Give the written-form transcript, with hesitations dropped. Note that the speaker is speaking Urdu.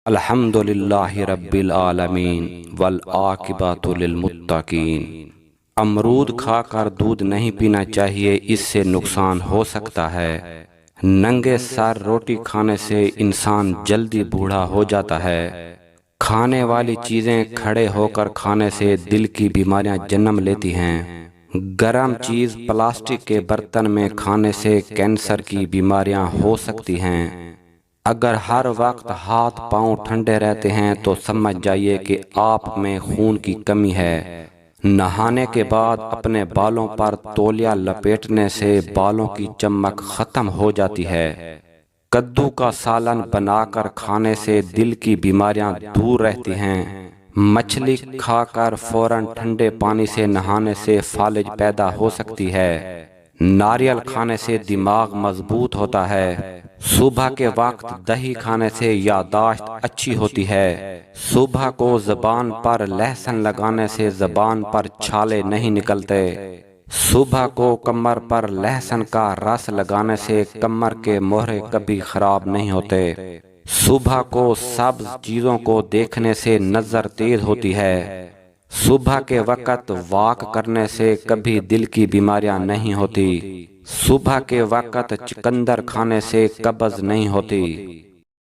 الحمدللہ رب العالمین والعاقبۃ للمتقین۔ امرود کھا کر دودھ نہیں پینا چاہیے، اس سے نقصان ہو سکتا ہے۔ ننگے سر روٹی کھانے سے انسان جلدی بوڑھا ہو جاتا ہے۔ کھانے والی چیزیں کھڑے ہو کر کھانے سے دل کی بیماریاں جنم لیتی ہیں۔ گرم چیز پلاسٹک کے برتن میں کھانے سے کینسر کی بیماریاں ہو سکتی ہیں۔ اگر ہر وقت ہاتھ پاؤں ٹھنڈے رہتے ہیں تو سمجھ جائیے کہ آپ میں خون کی کمی ہے۔ نہانے کے بعد اپنے بالوں پر تولیہ لپیٹنے سے بالوں کی چمک ختم ہو جاتی ہے۔ کدو کا سالن بنا کر کھانے سے دل کی بیماریاں دور رہتی ہیں۔ مچھلی کھا کر فوراً ٹھنڈے پانی سے نہانے سے فالج پیدا ہو سکتی ہے۔ ناریل کھانے سے دماغ مضبوط ہوتا ہے۔ صبح کے وقت دہی کھانے سے یادداشت اچھی ہوتی ہے۔ صبح کو زبان پر لہسن لگانے سے زبان پر چھالے نہیں نکلتے۔ صبح کو کمر پر لہسن کا رس لگانے سے کمر کے مہرے کبھی خراب نہیں ہوتے۔ صبح کو سبز چیزوں کو دیکھنے سے نظر تیز ہوتی ہے۔ صبح کے وقت واک کرنے سے کبھی دل کی بیماریاں نہیں ہوتی۔ صبح کے وقت چقندر کھانے سے قبض نہیں ہوتی۔